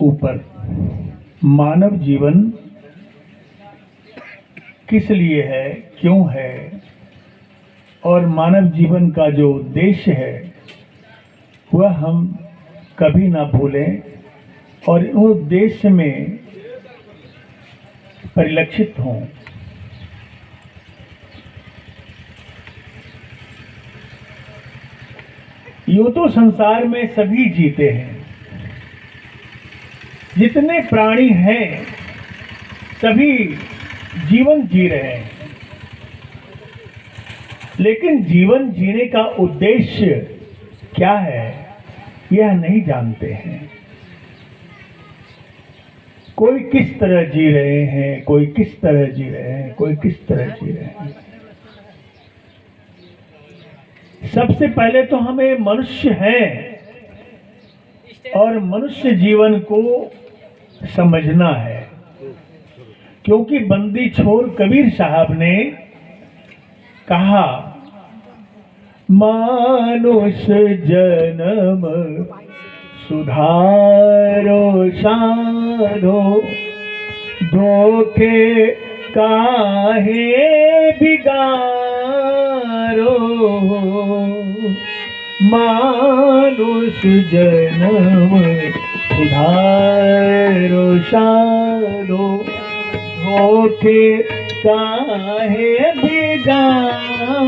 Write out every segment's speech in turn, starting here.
ऊपर मानव जीवन किस लिए है, क्यों है, और मानव जीवन का जो उद्देश्य है वह हम कभी ना भूलें और उस उद्देश्य में परिलक्षित हों। यूं तो संसार में सभी जीते हैं, जितने प्राणी हैं सभी जीवन जी रहे हैं, लेकिन जीवन जीने का उद्देश्य क्या है यह नहीं जानते हैं। कोई किस तरह जी रहे हैं, कोई किस तरह जी रहे हैं, कोई किस तरह जी रहे हैं। सबसे पहले तो हमें मनुष्य हैं और मनुष्य जीवन को समझना है, क्योंकि बंदी छोर कबीर साहब ने कहा, मानुष जन्म सुधारो साधो, धोखे काहे बिगारो। मानुष जन्म सुधारो साधो, धोखे काहे बिगारो।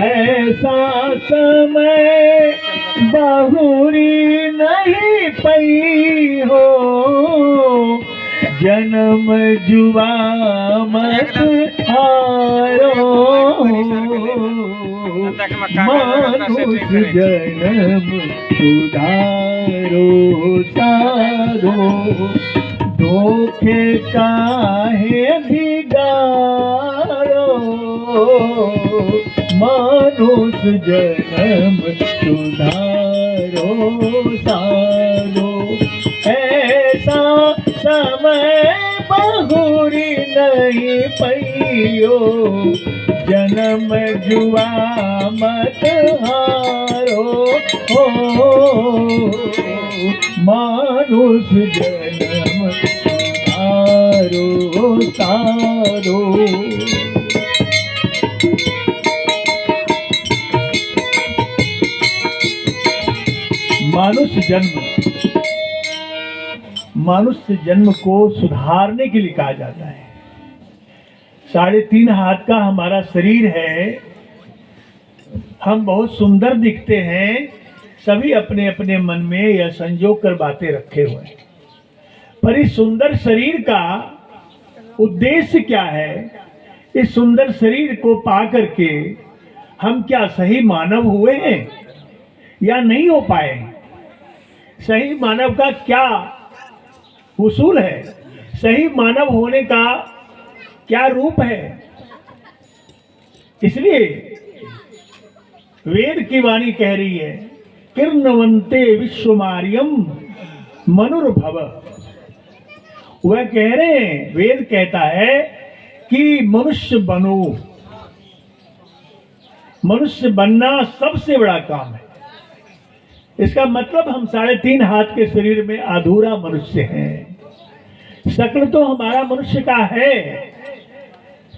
ऐसा समय बहुरी नहीं पई हो, जन्म जुआ मत हारो। मानुष जन्म सुधारो साधो, धोखे काहे बिगारो। मानुष जन्म सुधारो साधो, ऐसा समय बहुरी नहीं पइयो, जन्म जुआ मत हारो। मानुष जन्म सुधारो साधो। मनुष्य जन्म को सुधारने के लिए कहा जाता है। 3.5 हाथ का हमारा शरीर है, हम बहुत सुंदर दिखते हैं, सभी अपने अपने मन में यह संजो कर बातें रखे हुए हैं, पर इस सुंदर शरीर का उद्देश्य क्या है? इस सुंदर शरीर को पा करके हम क्या सही मानव हुए हैं या नहीं हो पाए? सही मानव का क्या उसूल है? सही मानव होने का क्या रूप है? इसलिए वेद की वाणी कह रही है, किर्णवंते विश्वमार्यम मनुर्भव। वह कह रहे हैं, वेद कहता है कि मनुष्य बनो। मनुष्य बनना सबसे बड़ा काम है। इसका मतलब हम 3.5 हाथ के शरीर में अधूरा मनुष्य हैं। शक्ल तो हमारा मनुष्य का है,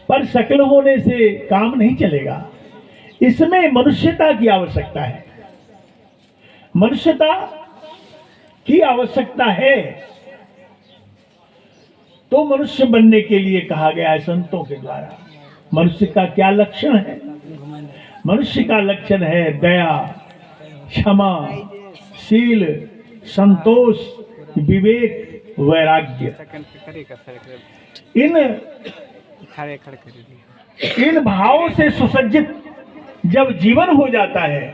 पर शक्ल होने से काम नहीं चलेगा। इसमें मनुष्यता की आवश्यकता है। मनुष्यता की आवश्यकता है, तो मनुष्य बनने के लिए कहा गया है संतों के द्वारा। मनुष्य का क्या लक्षण है? मनुष्य का लक्षण है दया, क्षमा, शील, संतोष, विवेक, वैराग्य। इन भावों से सुसज्जित जब जीवन हो जाता है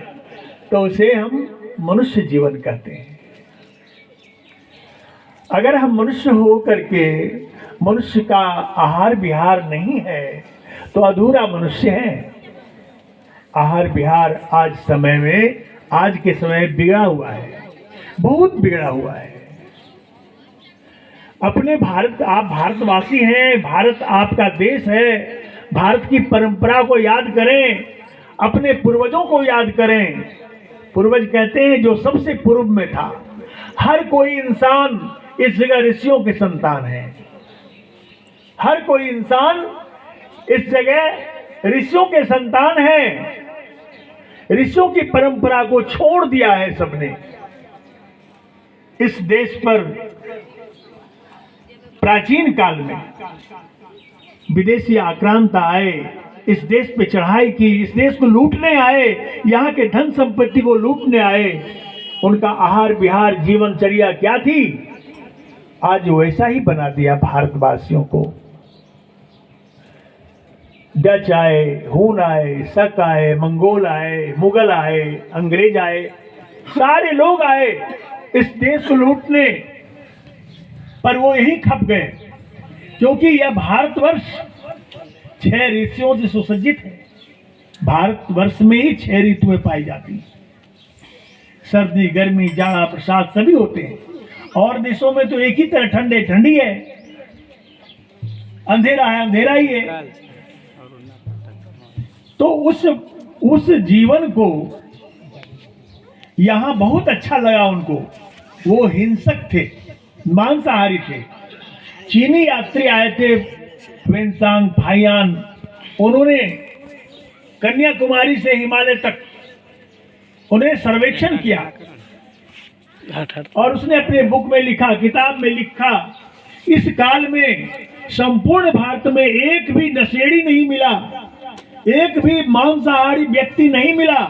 तो उसे हम मनुष्य जीवन कहते हैं। अगर हम मनुष्य हो करके मनुष्य का आहार विहार नहीं है तो अधूरा मनुष्य है। आहार विहार आज के समय बिगड़ा हुआ है, बहुत बिगड़ा हुआ है। अपने भारत, आप भारतवासी हैं, भारत आपका देश है, भारत की परंपरा को याद करें, अपने पूर्वजों को याद करें। पूर्वज कहते हैं जो सबसे पूर्व में था हर कोई इंसान इस जगह ऋषियों के संतान है। हर कोई इंसान इस जगह ऋषियों के संतान है। ऋषियों की परंपरा को छोड़ दिया है सबने। इस देश पर प्राचीन काल में विदेशी आक्रांता आए, इस देश पे चढ़ाई की, इस देश को लूटने आए, यहाँ के धन संपत्ति को लूटने आए। उनका आहार विहार जीवनचर्या क्या थी, आज वैसा ही बना दिया भारतवासियों को। डच आए, हून आए, शक आए, मंगोल आए, मुगल आए, अंग्रेज आए, सारे लोग आए इस देश को लूटने, पर वो यही खप गए, क्योंकि यह भारतवर्ष 6 ऋतुओं से सुसज्जित है। भारतवर्ष में ही 6 ऋतुएं पाई जाती हैं। सर्दी, गर्मी, जाड़ा, बरसात सभी होते हैं। और देशों में तो एक ही तरह ठंडे ठंडी है, अंधेरा है अंधेरा ही है। तो उस जीवन को यहां बहुत अच्छा लगा उनको। वो हिंसक थे, मांसाहारी थे। चीनी यात्री आए थे, ह्वेनसांग, फाइयान, उन्होंने कन्याकुमारी से हिमालय तक उन्हें सर्वेक्षण किया और उसने अपने बुक में लिखा, किताब में लिखा, इस काल में संपूर्ण भारत में एक भी नशेड़ी नहीं मिला, एक भी मांसाहारी व्यक्ति नहीं मिला।